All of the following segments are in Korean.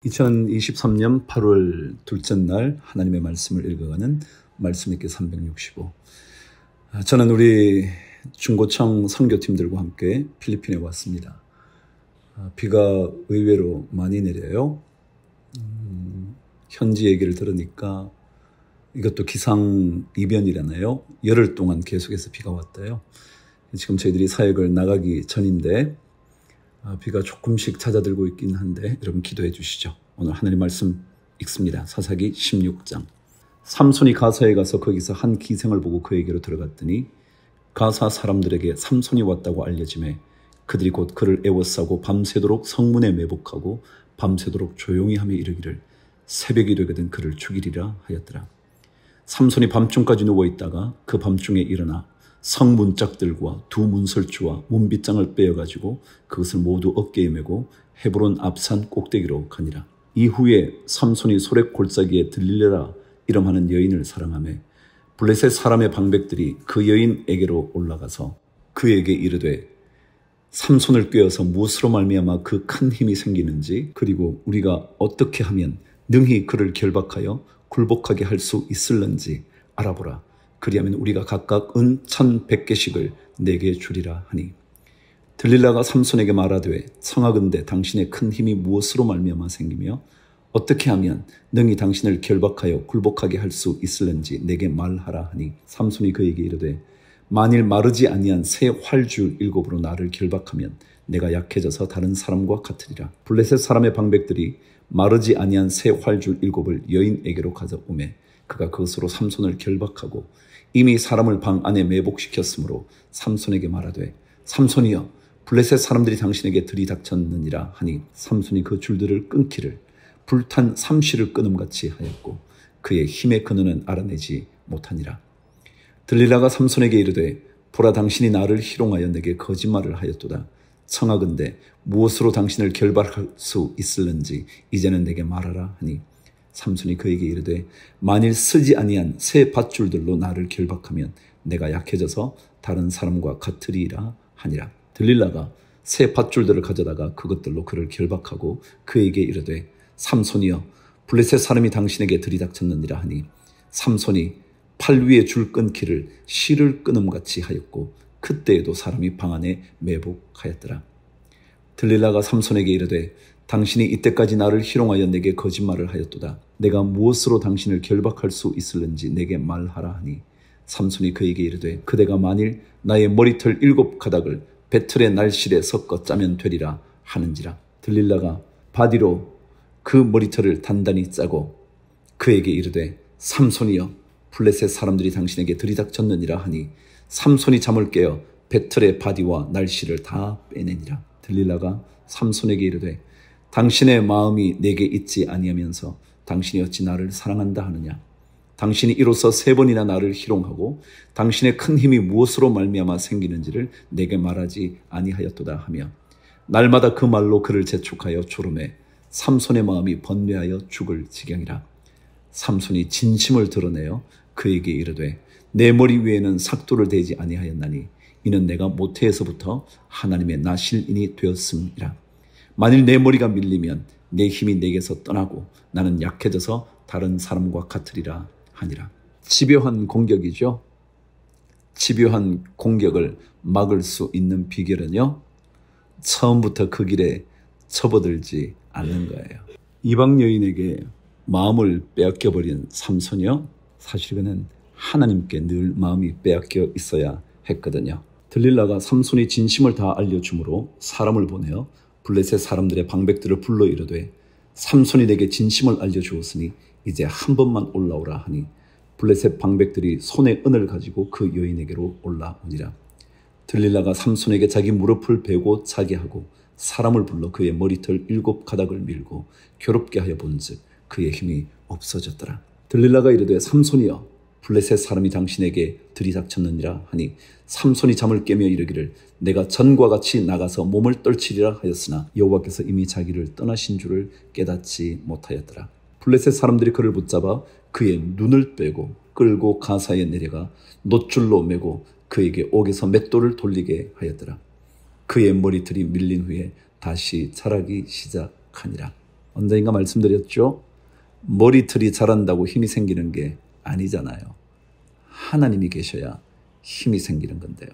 2023년 8월 둘째 날 하나님의 말씀을 읽어가는 말씀 읽기 365. 저는 우리 중고청 선교팀들과 함께 필리핀에 왔습니다. 비가 의외로 많이 내려요. 현지 얘기를 들으니까 이것도 기상이변이라나요? 열흘 동안 계속해서 비가 왔대요. 지금 저희들이 사역을 나가기 전인데 비가 조금씩 잦아들고 있긴 한데 여러분 기도해 주시죠. 오늘 하나님 말씀 읽습니다. 사사기 16장. 삼손이 가사에 가서 거기서 한 기생을 보고 그에게로 들어갔더니 가사 사람들에게 삼손이 왔다고 알려지매 그들이 곧 그를 애워싸고 밤새도록 성문에 매복하고 밤새도록 조용히 하며 이르기를 새벽이 되거든 그를 죽이리라 하였더라. 삼손이 밤중까지 누워있다가 그 밤중에 일어나 성문짝들과 두 문설주와 문빗장을 빼어가지고 그것을 모두 어깨에 메고 헤브론 앞산 꼭대기로 가니라. 이후에 삼손이 소렉 골짜기에 들릴레라 이름하는 여인을 사랑하며 블레셋 사람의 방백들이 그 여인에게로 올라가서 그에게 이르되 삼손을 꾀어서 무엇으로 말미암아 그 큰 힘이 생기는지 그리고 우리가 어떻게 하면 능히 그를 결박하여 굴복하게 할 수 있을는지 알아보라. 그리하면 우리가 각각 은 1,100개씩을 내게 주리라 하니 들릴라가 삼손에게 말하되 청하건대 당신의 큰 힘이 무엇으로 말미암아 생기며 어떻게 하면 능히 당신을 결박하여 굴복하게 할 수 있을는지 내게 말하라 하니 삼손이 그에게 이르되 만일 마르지 아니한 새 활줄 7으로 나를 결박하면 내가 약해져서 다른 사람과 같으리라. 블레셋 사람의 방백들이 마르지 아니한 새 활줄 7을 여인에게로 가져오매 그가 그것으로 삼손을 결박하고 이미 사람을 방 안에 매복시켰으므로 삼손에게 말하되 삼손이여 블레셋 사람들이 당신에게 들이닥쳤느니라 하니 삼손이 그 줄들을 끊기를 불탄 삼시를 끊음같이 하였고 그의 힘의 근원은 알아내지 못하니라. 들릴라가 삼손에게 이르되 보라 당신이 나를 희롱하여 내게 거짓말을 하였도다. 청하건대 무엇으로 당신을 결박할 수 있을는지 이제는 내게 말하라 하니 삼손이 그에게 이르되 만일 쓰지 아니한 새 밧줄들로 나를 결박하면 내가 약해져서 다른 사람과 같으리라 하니라. 들릴라가 새 밧줄들을 가져다가 그것들로 그를 결박하고 그에게 이르되 삼손이여 블레셋 사람이 당신에게 들이닥쳤느니라 하니 삼손이 팔 위에 줄 끊기를 실을 끊음같이 하였고 그때에도 사람이 방 안에 매복하였더라. 들릴라가 삼손에게 이르되 당신이 이때까지 나를 희롱하여 내게 거짓말을 하였도다. 내가 무엇으로 당신을 결박할 수 있을는지 내게 말하라 하니 삼손이 그에게 이르되 그대가 만일 나의 머리털 7가닥을 배틀의 날실에 섞어 짜면 되리라 하는지라. 들릴라가 바디로 그 머리털을 단단히 짜고 그에게 이르되 삼손이여 블레셋 사람들이 당신에게 들이닥쳤느니라 하니 삼손이 잠을 깨어 배틀의 바디와 날실을 다 빼내니라. 들릴라가 삼손에게 이르되 당신의 마음이 내게 있지 아니하면서 당신이 어찌 나를 사랑한다 하느냐. 당신이 이로써 3번이나 나를 희롱하고 당신의 큰 힘이 무엇으로 말미암아 생기는지를 내게 말하지 아니하였도다 하며 날마다 그 말로 그를 재촉하여 조름해 삼손의 마음이 번뇌하여 죽을 지경이라. 삼손이 진심을 드러내어 그에게 이르되 내 머리 위에는 삭도를 대지 아니하였나니 이는 내가 모태에서부터 하나님의 나실인이 되었음이라. 만일 내 머리가 밀리면 내 힘이 내게서 떠나고 나는 약해져서 다른 사람과 같으리라 하니라. 집요한 공격이죠. 집요한 공격을 막을 수 있는 비결은요, 처음부터 그 길에 접어들지 않는 거예요. 이방 여인에게 마음을 빼앗겨버린 삼손이요, 사실 그는 하나님께 늘 마음이 빼앗겨 있어야 했거든요. 들릴라가 삼손이 진심을 다 알려주므로 사람을 보내어 블레셋 사람들의 방백들을 불러 이르되 삼손이 내게 진심을 알려주었으니 이제 한 번만 올라오라 하니 블레셋 방백들이 손에 은을 가지고 그 여인에게로 올라오니라. 들릴라가 삼손에게 자기 무릎을 베고 자게 하고 사람을 불러 그의 머리털 7가닥을 밀고 괴롭게 하여 본즉 그의 힘이 없어졌더라. 들릴라가 이르되 삼손이여 블레셋 사람이 당신에게 들이닥쳤느니라 하니 삼손이 잠을 깨며 이르기를 내가 전과 같이 나가서 몸을 떨치리라 하였으나 여호와께서 이미 자기를 떠나신 줄을 깨닫지 못하였더라. 블레셋 사람들이 그를 붙잡아 그의 눈을 빼고 끌고 가사에 내려가 놋줄로 매고 그에게 옥에서 맷돌을 돌리게 하였더라. 그의 머리털이 밀린 후에 다시 자라기 시작하니라. 언젠가 말씀드렸죠. 머리털이 자란다고 힘이 생기는 게 아니잖아요. 하나님이 계셔야 힘이 생기는 건데요.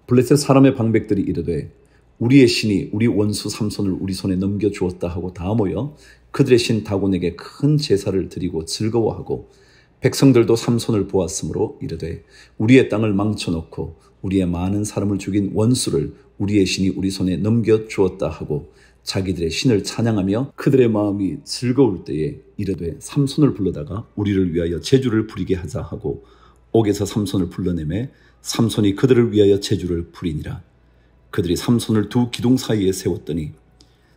블레셋 사람의 방백들이 이르되 우리의 신이 우리 원수 삼손을 우리 손에 넘겨주었다 하고 다 모여 그들의 신 다곤에게 큰 제사를 드리고 즐거워하고 백성들도 삼손을 보았으므로 이르되 우리의 땅을 망쳐놓고 우리의 많은 사람을 죽인 원수를 우리의 신이 우리 손에 넘겨주었다 하고 자기들의 신을 찬양하며 그들의 마음이 즐거울 때에 이르되 삼손을 불러다가 우리를 위하여 제주를 부리게 하자 하고 옥에서 삼손을 불러내매 삼손이 그들을 위하여 제주를 부리니라. 그들이 삼손을 두 기둥 사이에 세웠더니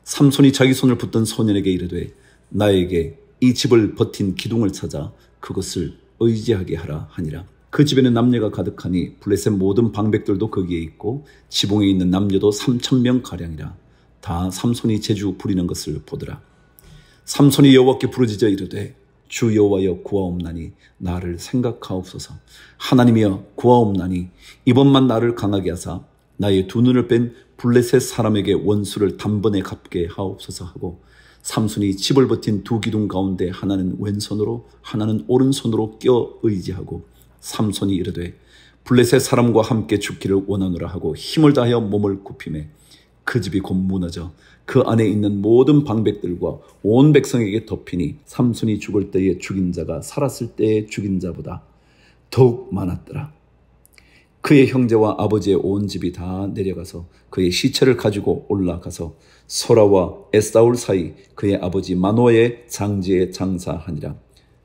삼손이 자기 손을 붙던 소년에게 이르되 나에게 이 집을 버틴 기둥을 찾아 그것을 의지하게 하라 하니라. 그 집에는 남녀가 가득하니 블레셋 모든 방백들도 거기에 있고 지붕에 있는 남녀도 3,000명 가량이라. 다 삼손이 제주 부리는 것을 보더라. 삼손이 여호와께 부르짖어 이르되 주 여호와여 구하옵나니 나를 생각하옵소서. 하나님이여 구하옵나니 이번만 나를 강하게 하사 나의 두 눈을 뺀 블레셋 사람에게 원수를 단번에 갚게 하옵소서 하고 삼손이 집을 버틴 두 기둥 가운데 하나는 왼손으로 하나는 오른손으로 껴 의지하고 삼손이 이르되 블레셋 사람과 함께 죽기를 원하노라 하고 힘을 다하여 몸을 굽히매 그 집이 곧 무너져 그 안에 있는 모든 방백들과 온 백성에게 덮이니 삼손이 죽을 때에 죽인 자가 살았을 때에 죽인 자보다 더욱 많았더라. 그의 형제와 아버지의 온 집이 다 내려가서 그의 시체를 가지고 올라가서 소라와 에사울 사이 그의 아버지 마노아의 장지에 장사하니라.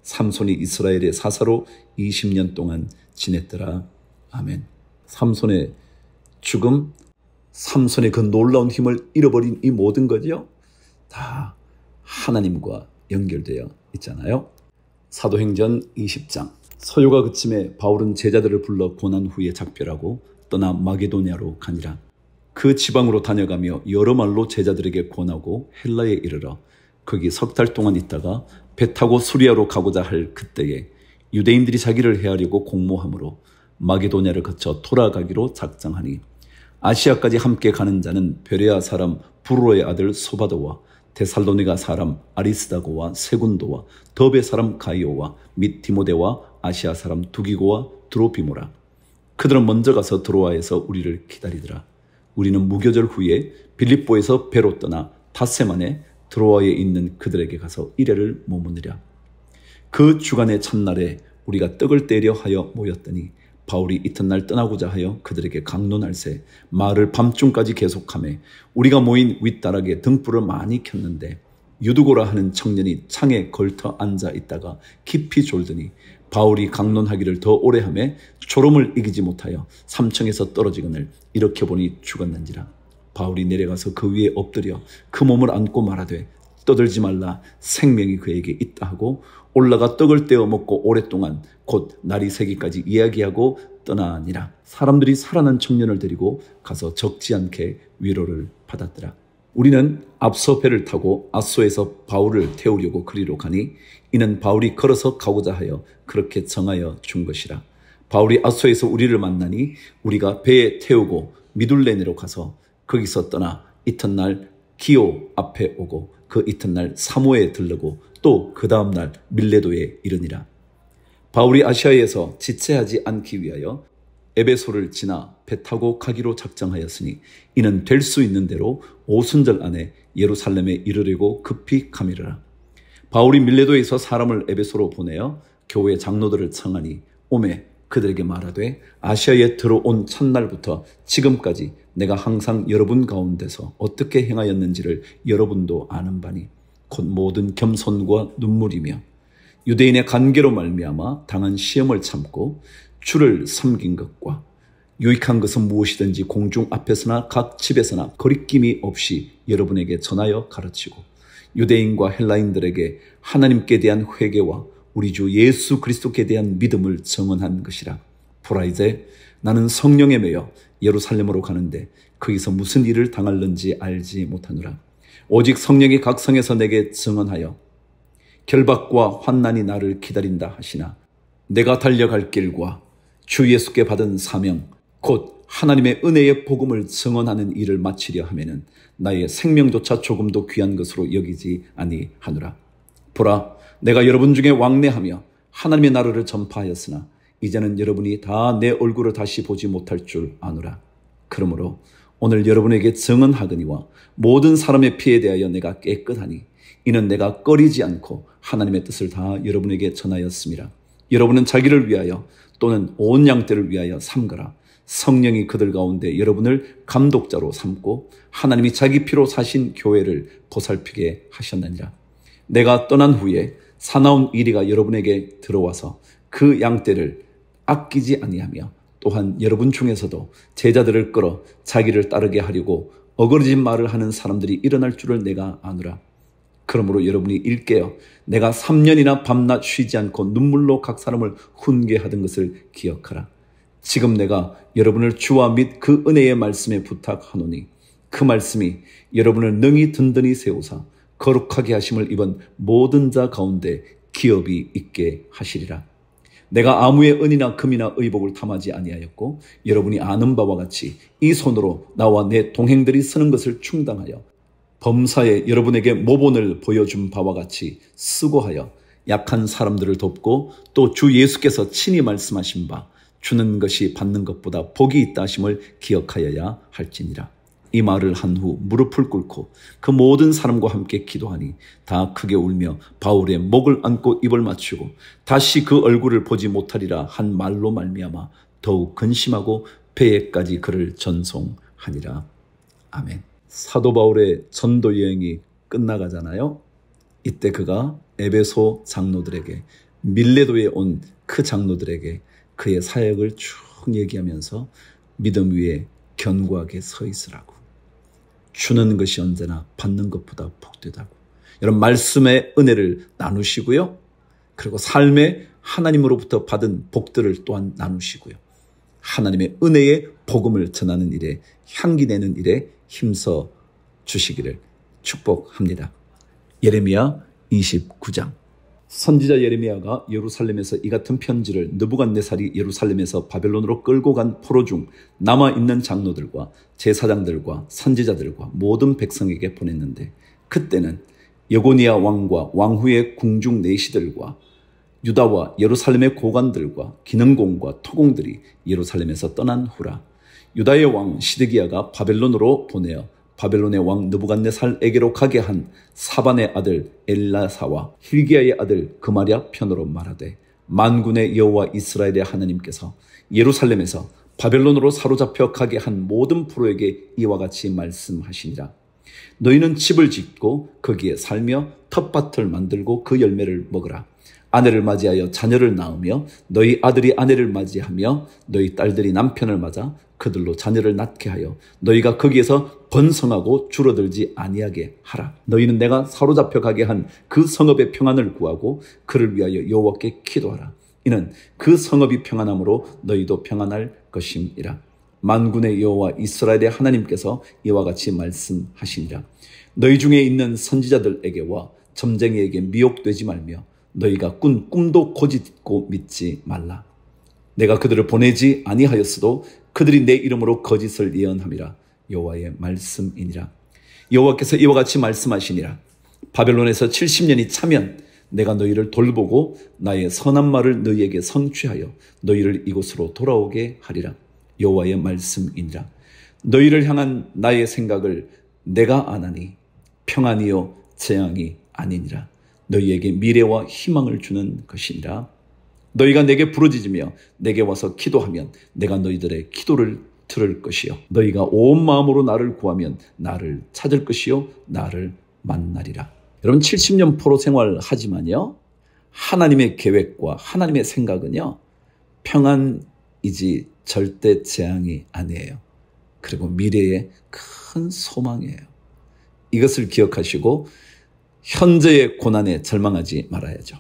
삼손이 이스라엘의 사사로 20년 동안 지냈더라. 아멘. 삼손의 죽음, 삼손의 그 놀라운 힘을 잃어버린 이 모든 것이요 다 하나님과 연결되어 있잖아요. 사도행전 20장. 서유가 그침에 바울은 제자들을 불러 고난 후에 작별하고 떠나 마게도냐로 가니라. 그 지방으로 다녀가며 여러 말로 제자들에게 권하고 헬라에 이르러 거기 석 달 동안 있다가 배 타고 수리아로 가고자 할 그때에 유대인들이 자기를 해하려고 공모함으로 마게도냐를 거쳐 돌아가기로 작정하니 아시아까지 함께 가는 자는 베레아 사람 부르로의 아들 소바도와 데살로니가 사람 아리스다고와 세군도와 더베 사람 가이오와 및 디모데와 아시아 사람 두기고와 드로비모라. 그들은 먼저 가서 드로아에서 우리를 기다리더라. 우리는 무교절 후에 빌립보에서 배로 떠나 닷새만에 드로아에 있는 그들에게 가서 이레를 머무느랴. 그 주간의 첫날에 우리가 떡을 떼려 하여 모였더니 바울이 이튿날 떠나고자 하여 그들에게 강론할세 말을 밤중까지 계속하며 우리가 모인 윗다락에 등불을 많이 켰는데 유두고라 하는 청년이 창에 걸터 앉아 있다가 깊이 졸더니 바울이 강론하기를 더 오래 하며 졸음을 이기지 못하여 3층에서 떨어지거늘 이렇게 보니 죽었는지라. 바울이 내려가서 그 위에 엎드려 그 몸을 안고 말하되 떠들지 말라 생명이 그에게 있다 하고 올라가 떡을 떼어 먹고 오랫동안 곧 날이 새기까지 이야기하고 떠나니라. 사람들이 살아난 청년을 데리고 가서 적지 않게 위로를 받았더라. 우리는 앞서 배를 타고 아소에서 바울을 태우려고 그리로 가니 이는 바울이 걸어서 가고자 하여 그렇게 정하여 준 것이라. 바울이 아소에서 우리를 만나니 우리가 배에 태우고 미둘레네로 가서 거기서 떠나 이튿날 기오 앞에 오고 그 이튿날 사모에 들르고 또 그 다음날 밀레도에 이르니라. 바울이 아시아에서 지체하지 않기 위하여 에베소를 지나 배 타고 가기로 작정하였으니 이는 될 수 있는 대로 오순절 안에 예루살렘에 이르려고 급히 가미르라. 바울이 밀레도에서 사람을 에베소로 보내어 교회 장로들을 청하니 오매 그들에게 말하되 아시아에 들어온 첫날부터 지금까지 내가 항상 여러분 가운데서 어떻게 행하였는지를 여러분도 아는 바니 곧 모든 겸손과 눈물이며 유대인의 관계로 말미암아 당한 시험을 참고 주를 섬긴 것과 유익한 것은 무엇이든지 공중 앞에서나 각 집에서나 거리낌이 없이 여러분에게 전하여 가르치고 유대인과 헬라인들에게 하나님께 대한 회개와 우리 주 예수 그리스도께 대한 믿음을 증언한 것이라. 보라 이제 나는 성령에 매여 예루살렘으로 가는데 거기서 무슨 일을 당할는지 알지 못하노라. 오직 성령이 각 성에서 내게 증언하여 결박과 환난이 나를 기다린다 하시나 내가 달려갈 길과 주 예수께 받은 사명 곧 하나님의 은혜의 복음을 증언하는 일을 마치려 하면은 나의 생명조차 조금도 귀한 것으로 여기지 아니하노라. 보라, 내가 여러분 중에 왕래하며 하나님의 나라를 전파하였으나 이제는 여러분이 다 내 얼굴을 다시 보지 못할 줄 아노라. 그러므로 오늘 여러분에게 증언하거니와 모든 사람의 피에 대하여 내가 깨끗하니 이는 내가 꺼리지 않고 하나님의 뜻을 다 여러분에게 전하였습니다. 여러분은 자기를 위하여 또는 온 양떼를 위하여 삼거라. 성령이 그들 가운데 여러분을 감독자로 삼고 하나님이 자기 피로 사신 교회를 보살피게 하셨느니라. 내가 떠난 후에 사나운 이리가 여러분에게 들어와서 그 양떼를 아끼지 아니하며 또한 여러분 중에서도 제자들을 끌어 자기를 따르게 하려고 어거러진 말을 하는 사람들이 일어날 줄을 내가 아노라. 그러므로 여러분이 일깨어 내가 3년이나 밤낮 쉬지 않고 눈물로 각 사람을 훈계하던 것을 기억하라. 지금 내가 여러분을 주와 및 그 은혜의 말씀에 부탁하노니 그 말씀이 여러분을 능히 든든히 세우사 거룩하게 하심을 입은 모든 자 가운데 기업이 있게 하시리라. 내가 아무의 은이나 금이나 의복을 탐하지 아니하였고 여러분이 아는 바와 같이 이 손으로 나와 내 동행들이 쓰는 것을 충당하여 범사에 여러분에게 모본을 보여준 바와 같이 수고하여 약한 사람들을 돕고 또 주 예수께서 친히 말씀하신 바 주는 것이 받는 것보다 복이 있다 하심을 기억하여야 할지니라. 이 말을 한 후 무릎을 꿇고 그 모든 사람과 함께 기도하니 다 크게 울며 바울의 목을 안고 입을 맞추고 다시 그 얼굴을 보지 못하리라 한 말로 말미암아 더욱 근심하고 배에까지 그를 전송하니라. 아멘. 사도 바울의 전도 여행이 끝나가잖아요. 이때 그가 에베소 장로들에게, 밀레도에 온 그 장로들에게 그의 사역을 쭉 얘기하면서 믿음 위에 견고하게 서 있으라고. 주는 것이 언제나 받는 것보다 복되다고. 여러분, 말씀의 은혜를 나누시고요. 그리고 삶의 하나님으로부터 받은 복들을 또한 나누시고요. 하나님의 은혜의 복음을 전하는 일에, 향기 내는 일에 힘써 주시기를 축복합니다. 예레미야 29장. 선지자 예레미야가 예루살렘에서 이 같은 편지를 느부갓네살이 예루살렘에서 바벨론으로 끌고 간 포로 중 남아있는 장로들과 제사장들과 선지자들과 모든 백성에게 보냈는데, 그때는 여고니아 왕과 왕후의 궁중 내시들과 유다와 예루살렘의 고관들과 기능공과 토공들이 예루살렘에서 떠난 후라. 유다의 왕 시드기야가 바벨론으로 보내어 바벨론의 왕 느부갓네살에게로 가게 한 사반의 아들 엘라사와 힐기야의 아들 그마랴 편으로 말하되, 만군의 여호와 이스라엘의 하나님께서 예루살렘에서 바벨론으로 사로잡혀 가게 한 모든 포로에게 이와 같이 말씀하시니라. 너희는 집을 짓고 거기에 살며 텃밭을 만들고 그 열매를 먹으라. 아내를 맞이하여 자녀를 낳으며 너희 아들이 아내를 맞이하며 너희 딸들이 남편을 맞아 그들로 자녀를 낳게 하여 너희가 거기에서 번성하고 줄어들지 아니하게 하라. 너희는 내가 사로잡혀 가게 한 그 성읍의 평안을 구하고 그를 위하여 여호와께 기도하라. 이는 그 성읍이 평안함으로 너희도 평안할 것임이라. 만군의 여호와 이스라엘의 하나님께서 이와 같이 말씀하시니라. 너희 중에 있는 선지자들에게와 점쟁이에게 미혹되지 말며 너희가 꾼 꿈도 거짓고 믿지 말라. 내가 그들을 보내지 아니하였어도 그들이 내 이름으로 거짓을 예언함이라. 여호와의 말씀이니라. 여호와께서 이와 같이 말씀하시니라. 바벨론에서 70년이 차면 내가 너희를 돌보고 나의 선한 말을 너희에게 성취하여 너희를 이곳으로 돌아오게 하리라. 여호와의 말씀이니라. 너희를 향한 나의 생각을 내가 아나니 평안이요 재앙이 아니니라. 너희에게 미래와 희망을 주는 것이니라. 너희가 내게 부르짖으며 내게 와서 기도하면 내가 너희들의 기도를 들을 것이요 너희가 온 마음으로 나를 구하면 나를 찾을 것이요 나를 만나리라. 여러분, 70년 포로 생활하지만요, 하나님의 계획과 하나님의 생각은요 평안이지 절대 재앙이 아니에요. 그리고 미래의 큰 소망이에요. 이것을 기억하시고 현재의 고난에 절망하지 말아야죠.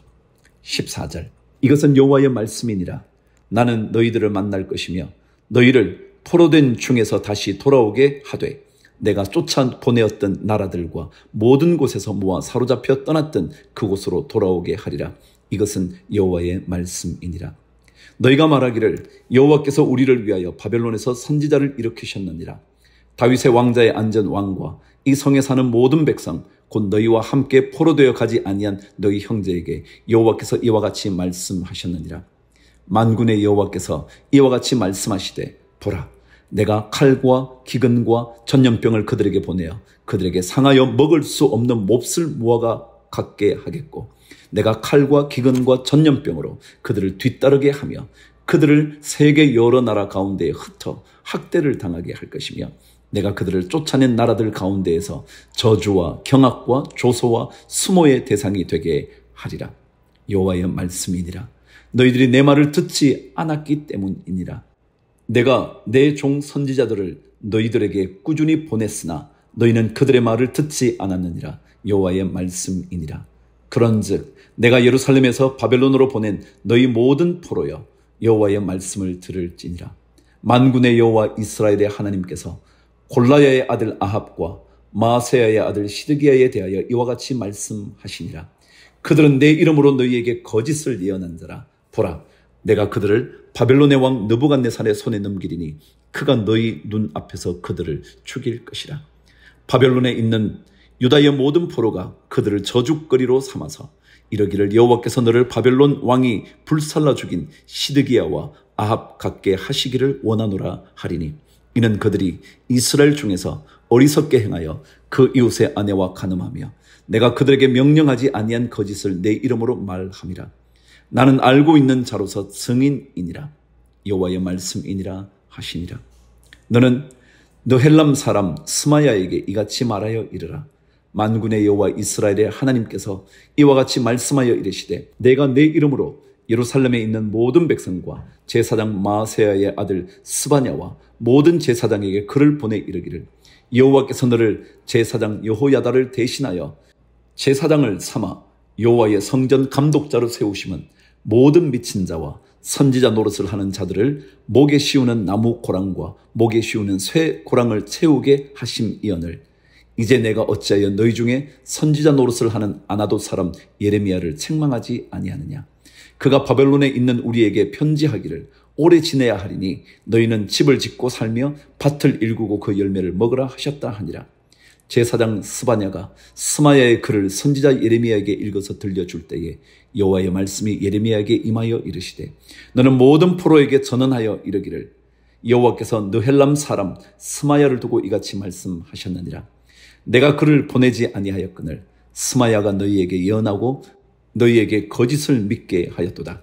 14절. 이것은 여호와의 말씀이니라. 나는 너희들을 만날 것이며 너희를 포로된 중에서 다시 돌아오게 하되 내가 쫓아 보내었던 나라들과 모든 곳에서 모아 사로잡혀 떠났던 그곳으로 돌아오게 하리라. 이것은 여호와의 말씀이니라. 너희가 말하기를 여호와께서 우리를 위하여 바벨론에서 선지자를 일으키셨느니라. 다윗의 왕자에 앉은 왕과 이 성에 사는 모든 백성 곧 너희와 함께 포로되어 가지 아니한 너희 형제에게 여호와께서 이와 같이 말씀하셨느니라. 만군의 여호와께서 이와 같이 말씀하시되 보라, 내가 칼과 기근과 전염병을 그들에게 보내어 그들에게 상하여 먹을 수 없는 몹쓸 무화과 같게 하겠고, 내가 칼과 기근과 전염병으로 그들을 뒤따르게 하며 그들을 세계 여러 나라 가운데에 흩어 학대를 당하게 할 것이며, 내가 그들을 쫓아낸 나라들 가운데에서 저주와 경악과 조소와 수모의 대상이 되게 하리라. 여호와의 말씀이니라. 너희들이 내 말을 듣지 않았기 때문이니라. 내가 내 종 선지자들을 너희들에게 꾸준히 보냈으나 너희는 그들의 말을 듣지 않았느니라. 여호와의 말씀이니라. 그런즉 내가 예루살렘에서 바벨론으로 보낸 너희 모든 포로여, 여호와의 말씀을 들을지니라. 만군의 여호와 이스라엘의 하나님께서 골라야의 아들 아합과 마세야의 아들 시드기야에 대하여 이와 같이 말씀하시니라. 그들은 내 이름으로 너희에게 거짓을 예언한 자라. 보라, 내가 그들을 바벨론의 왕 느부갓네살의 손에 넘기리니 그가 너희 눈 앞에서 그들을 죽일 것이라. 바벨론에 있는 유다의 모든 포로가 그들을 저주거리로 삼아서 이러기를 여호와께서 너를 바벨론 왕이 불살라 죽인 시드기야와 아합 같게 하시기를 원하노라 하리니, 이는 그들이 이스라엘 중에서 어리석게 행하여 그 이웃의 아내와 간음하며 내가 그들에게 명령하지 아니한 거짓을 내 이름으로 말함이라. 나는 알고 있는 자로서 증인이니라. 여호와의 말씀이니라 하시니라. 너는 느헬람 사람 스마야에게 이같이 말하여 이르라. 만군의 여호와 이스라엘의 하나님께서 이와 같이 말씀하여 이르시되, 내가 내 이름으로 예루살렘에 있는 모든 백성과 제사장 마세야의 아들 스바냐와 모든 제사장에게 글을 보내 이르기를, 여호와께서 너를 제사장 여호야다를 대신하여 제사장을 삼아 여호와의 성전 감독자로 세우심은 모든 미친 자와 선지자 노릇을 하는 자들을 목에 씌우는 나무 고랑과 목에 씌우는 쇠 고랑을 채우게 하심이언을, 이제 내가 어찌하여 너희 중에 선지자 노릇을 하는 아나돗 사람 예레미야를 책망하지 아니하느냐. 그가 바벨론에 있는 우리에게 편지하기를 오래 지내야 하리니 너희는 집을 짓고 살며 밭을 일구고 그 열매를 먹으라 하셨다 하니라. 제사장 스바냐가 스마야의 글을 선지자 예레미야에게 읽어서 들려줄 때에 여호와의 말씀이 예레미야에게 임하여 이르시되, 너는 모든 포로에게 전언하여 이르기를, 여호와께서 느헬람 사람 스마야를 두고 이같이 말씀하셨느니라. 내가 그를 보내지 아니하였거늘 스마야가 너희에게 예언하고 너희에게 거짓을 믿게 하였도다.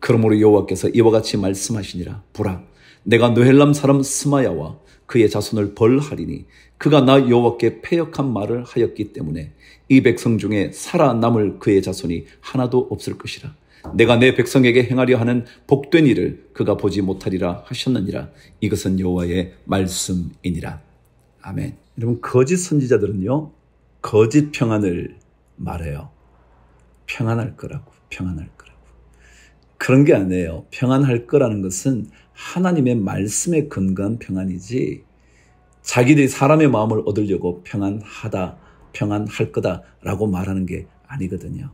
그러므로 여호와께서 이와 같이 말씀하시니라. 보라, 내가 느헬람 사람 스마야와 그의 자손을 벌하리니 그가 나 여호와께 패역한 말을 하였기 때문에 이 백성 중에 살아남을 그의 자손이 하나도 없을 것이라. 내가 내 백성에게 행하려 하는 복된 일을 그가 보지 못하리라 하셨느니라. 이것은 여호와의 말씀이니라. 아멘. 여러분, 거짓 선지자들은요, 거짓 평안을 말해요. 평안할 거라고, 평안할 거라고. 그런 게 아니에요. 평안할 거라는 것은 하나님의 말씀에 근거한 평안이지, 자기들이 사람의 마음을 얻으려고 평안하다, 평안할 거다라고 말하는 게 아니거든요.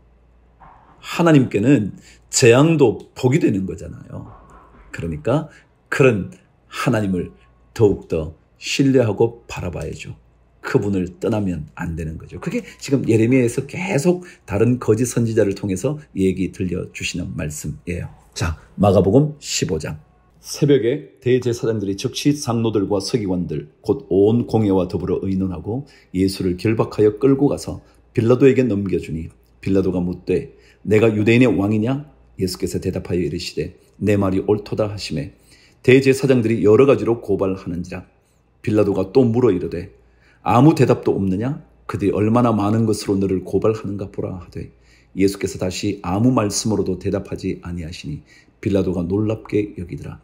하나님께는 재앙도 복이 되는 거잖아요. 그러니까 그런 하나님을 더욱더 신뢰하고 바라봐야죠. 그분을 떠나면 안 되는 거죠. 그게 지금 예레미야에서 계속 다른 거짓 선지자를 통해서 얘기 들려주시는 말씀이에요. 자, 마가복음 15장. 새벽에 대제사장들이 즉시 장로들과 서기관들 곧 온 공회와 더불어 의논하고 예수를 결박하여 끌고 가서 빌라도에게 넘겨주니, 빌라도가 묻되 내가 유대인의 왕이냐? 예수께서 대답하여 이르시되 내 말이 옳도다 하시매 대제사장들이 여러 가지로 고발하는지라. 빌라도가 또 물어 이르되 아무 대답도 없느냐? 그들이 얼마나 많은 것으로 너를 고발하는가 보라 하되, 예수께서 다시 아무 말씀으로도 대답하지 아니하시니 빌라도가 놀랍게 여기더라.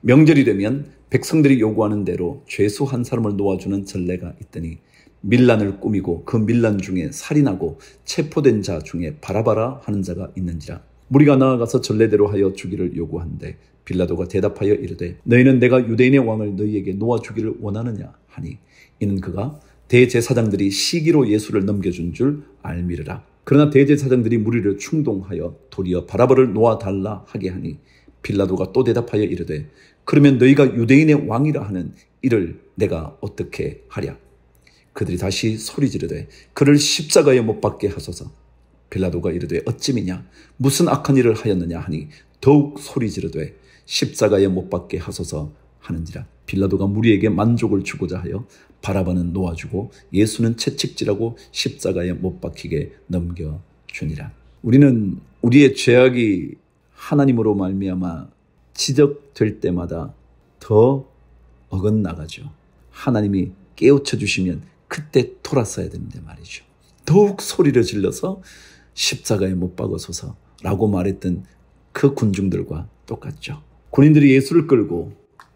명절이 되면 백성들이 요구하는 대로 죄수 한 사람을 놓아주는 전례가 있더니 밀란을 꾸미고 그 밀란 중에 살인하고 체포된 자 중에 바라바라 하는 자가 있는지라. 무리가 나아가서 전례대로 하여 주기를 요구한데 빌라도가 대답하여 이르되 너희는 내가 유대인의 왕을 너희에게 놓아주기를 원하느냐 하니, 이는 그가 대제사장들이 시기로 예수를 넘겨준 줄 알미르라. 그러나 대제사장들이 무리를 충동하여 도리어 바라바를 놓아달라 하게 하니 빌라도가 또 대답하여 이르되 그러면 너희가 유대인의 왕이라 하는 이를 내가 어떻게 하랴. 그들이 다시 소리 지르되 그를 십자가에 못 박게 하소서. 빌라도가 이르되 어찌미냐 무슨 악한 일을 하였느냐 하니 더욱 소리 지르되 십자가에 못 박게 하소서 하는지라. 빌라도가 무리에게 만족을 주고자 하여 바라바는 놓아주고 예수는 채찍질하고 십자가에 못 박히게 넘겨주니라. 우리는 우리의 죄악이 하나님으로 말미암아 지적될 때마다 더 어긋나가죠. 하나님이 깨우쳐 주시면 그때 돌아서야 되는데 말이죠. 더욱 소리를 질러서 십자가에 못 박으소서라고 말했던 그 군중들과 똑같죠. 군인들이 예수를 끌고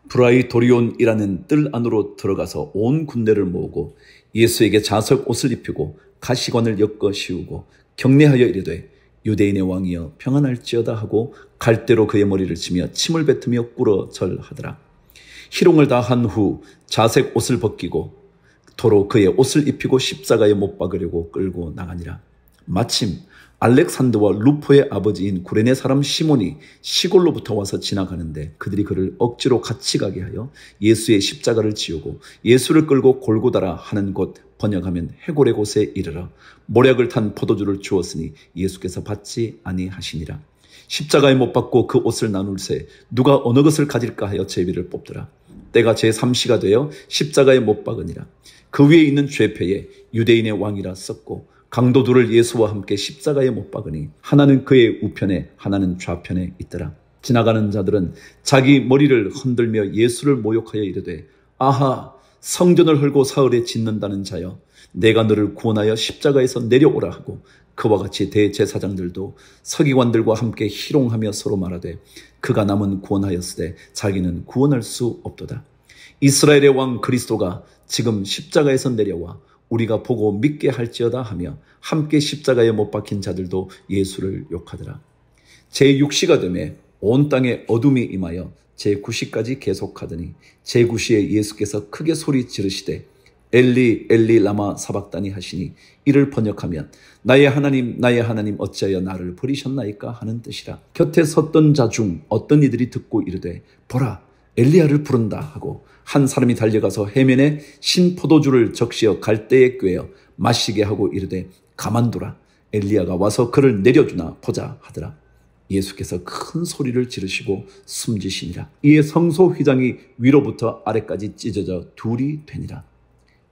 브라이도리온이라는 뜰 안으로 들어가서 온 군대를 모으고 예수에게 자석 옷을 입히고 가시관을 엮어 씌우고 경례하여 이르되 유대인의 왕이여 평안할지어다 하고 갈대로 그의 머리를 치며 침을 뱉으며 꿇어 절하더라. 희롱을 다 한 후 자색 옷을 벗기고 도로 그의 옷을 입히고 십자가에 못 박으려고 끌고 나가니라. 마침 알렉산더와 루포의 아버지인 구레네 사람 시몬이 시골로부터 와서 지나가는데 그들이 그를 억지로 같이 가게 하여 예수의 십자가를 지우고 예수를 끌고 골고다라 하는 곳 번역하면 해골의 곳에 이르러 모략을 탄 포도주를 주었으니 예수께서 받지 아니하시니라. 십자가에 못 박고 그 옷을 나눌새 누가 어느 것을 가질까 하여 제비를 뽑더라. 때가 제3시가 되어 십자가에 못 박으니라. 그 위에 있는 죄패에 유대인의 왕이라 썼고 강도 둘을 예수와 함께 십자가에 못 박으니 하나는 그의 우편에 하나는 좌편에 있더라. 지나가는 자들은 자기 머리를 흔들며 예수를 모욕하여 이르되 아하 성전을 헐고 사흘에 짓는다는 자여 내가 너를 구원하여 십자가에서 내려오라 하고 그와 같이 대제사장들도 서기관들과 함께 희롱하며 서로 말하되 그가 남은 구원하였으되 자기는 구원할 수 없도다. 이스라엘의 왕 그리스도가 지금 십자가에서 내려와 우리가 보고 믿게 할지어다 하며 함께 십자가에 못 박힌 자들도 예수를 욕하더라. 제6시가 되매 온 땅에 어둠이 임하여 제9시까지 계속하더니 제9시에 예수께서 크게 소리 지르시되 엘리 엘리 라마 사박다니 하시니 이를 번역하면 나의 하나님 어찌하여 나를 버리셨나이까 하는 뜻이라. 곁에 섰던 자 중 어떤 이들이 듣고 이르되 보라 엘리야를 부른다 하고 한 사람이 달려가서 해면에 신 포도주를 적시어 갈대에 꿰어 마시게 하고 이르되 가만두라 엘리야가 와서 그를 내려주나 보자 하더라. 예수께서 큰 소리를 지르시고 숨지시니라. 이에 성소 휘장이 위로부터 아래까지 찢어져 둘이 되니라.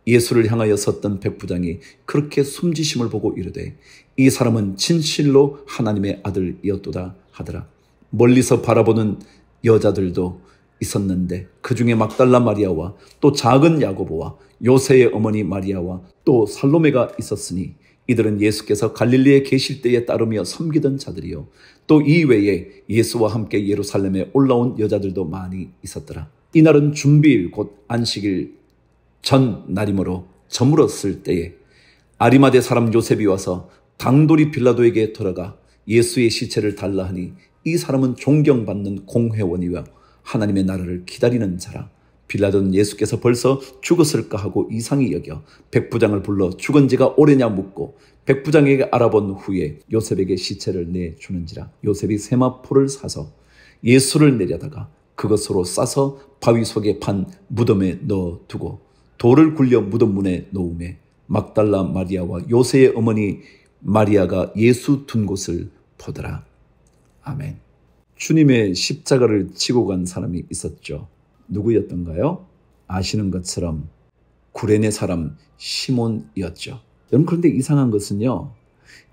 예수를 향하여 섰던 백부장이 그렇게 숨지심을 보고 이르되 이 사람은 진실로 하나님의 아들이었도다 하더라. 멀리서 바라보는 여자들도 있었는데 그 중에 막달라 마리아와 또 작은 야고보와 요새의 어머니 마리아와 또 살로메가 있었으니 이들은 예수께서 갈릴리에 계실 때에 따르며 섬기던 자들이요 또 이외에 예수와 함께 예루살렘에 올라온 여자들도 많이 있었더라. 이날은 준비일 곧 안식일 전 날이므로 저물었을 때에 아리마대 사람 요셉이 와서 당돌이 빌라도에게 들어가 예수의 시체를 달라 하니 이 사람은 존경받는 공회원이며 하나님의 나라를 기다리는 자라. 빌라도는 예수께서 벌써 죽었을까 하고 이상히 여겨 백부장을 불러 죽은 지가 오래냐 묻고 백부장에게 알아본 후에 요셉에게 시체를 내주는지라. 요셉이 세마포를 사서 예수를 내려다가 그것으로 싸서 바위 속에 판 무덤에 넣어두고 돌을 굴려 무덤 문에 놓음에 막달라 마리아와 요새의 어머니 마리아가 예수 둔 곳을 보더라. 아멘. 주님의 십자가를 지고 간 사람이 있었죠. 누구였던가요? 아시는 것처럼 구레네 사람 시몬이었죠. 여러분 그런데 이상한 것은요.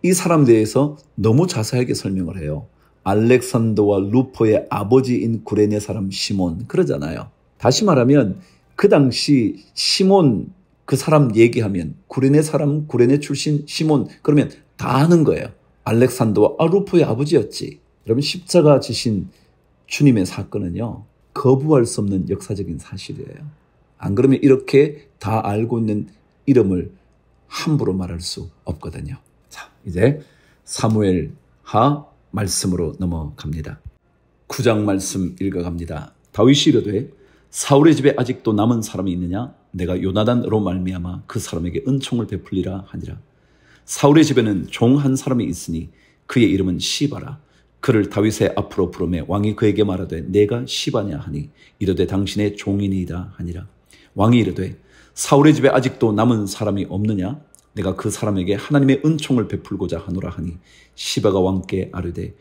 이 사람에 대해서 너무 자세하게 설명을 해요. 알렉산더와 루포의 아버지인 구레네 사람 시몬 그러잖아요. 다시 말하면 그 당시 시몬 그 사람 얘기하면 구레네 사람 구레네 출신 시몬 그러면 다 아는 거예요. 알렉산더와 루포의 아버지였지. 여러분 십자가 지신 주님의 사건은요. 거부할 수 없는 역사적인 사실이에요. 안 그러면 이렇게 다 알고 있는 이름을 함부로 말할 수 없거든요. 자, 이제 사무엘하 말씀으로 넘어갑니다. 9장 말씀 읽어갑니다. 다윗이 이르되 사울의 집에 아직도 남은 사람이 있느냐? 내가 요나단으로 말미암아 그 사람에게 은총을 베풀리라 하니라. 사울의 집에는 종 한 사람이 있으니 그의 이름은 시바라. 그를 다윗의 앞으로 부르매 왕이 그에게 말하되 내가 시바냐 하니 이르되 당신의 종이니이다 하니라. 왕이 이르되 사울의 집에 아직도 남은 사람이 없느냐? 내가 그 사람에게 하나님의 은총을 베풀고자 하노라 하니 시바가 왕께 아뢰되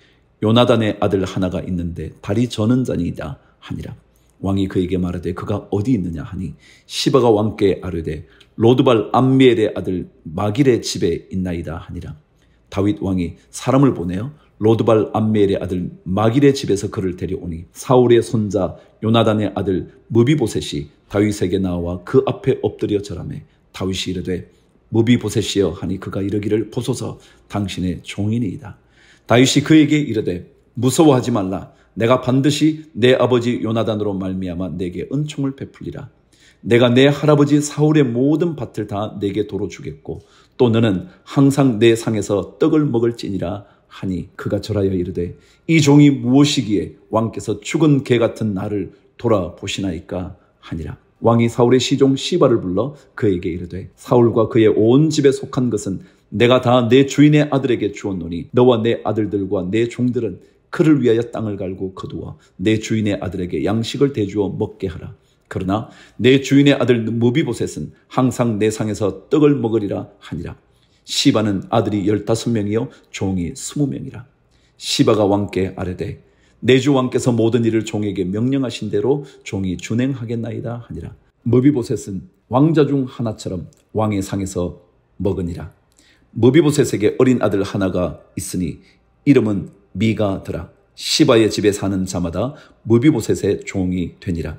요나단의 아들 하나가 있는데 다리 저는 자니이다 하니라. 왕이 그에게 말하되 그가 어디 있느냐 하니 시바가 왕께 아뢰되 로드발 암미엘의 아들 마길의 집에 있나이다 하니라. 다윗 왕이 사람을 보내어 로드발 암미엘의 아들 마길의 집에서 그를 데려오니 사울의 손자 요나단의 아들 무비보셋이 다윗에게 나와 그 앞에 엎드려 절하매 다윗이 이르되 무비보셋이여 하니 그가 이르기를 보소서 당신의 종이니이다. 다윗이 그에게 이르되 무서워하지 말라. 내가 반드시 내 아버지 요나단으로 말미암아 내게 은총을 베풀리라. 내가 내 할아버지 사울의 모든 밭을 다 내게 도로 주겠고 또 너는 항상 내 상에서 떡을 먹을지니라 하니 그가 절하여 이르되 이 종이 무엇이기에 왕께서 죽은 개 같은 나를 돌아보시나이까 하니라. 왕이 사울의 시종 시바를 불러 그에게 이르되 사울과 그의 온 집에 속한 것은 내가 다 내 주인의 아들에게 주었노니 너와 내 아들들과 내 종들은 그를 위하여 땅을 갈고 거두어 내 주인의 아들에게 양식을 대주어 먹게 하라. 그러나 내 주인의 아들 무비보셋은 항상 내 상에서 떡을 먹으리라 하니라. 시바는 아들이 15명이요 종이 20명이라. 시바가 왕께 아뢰되 내 주 왕께서 모든 일을 종에게 명령하신 대로 종이 준행하겠나이다 하니라. 무비보셋은 왕자 중 하나처럼 왕의 상에서 먹으니라. 무비보셋에게 어린 아들 하나가 있으니 이름은 미가더라. 시바의 집에 사는 자마다 무비보셋의 종이 되니라.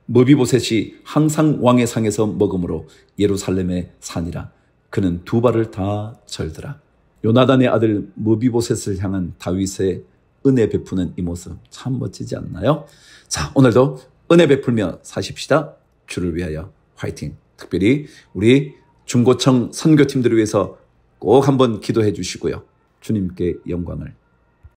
무비보셋이 항상 왕의 상에서 먹음으로 예루살렘에 사니라. 그는 두 발을 다 절더라. 요나단의 아들 무비보셋을 향한 다윗의 은혜 베푸는 이 모습 참 멋지지 않나요? 자, 오늘도 은혜 베풀며 사십시다. 주를 위하여 화이팅! 특별히 우리 중고청 선교팀들을 위해서 꼭 한번 기도해 주시고요. 주님께 영광을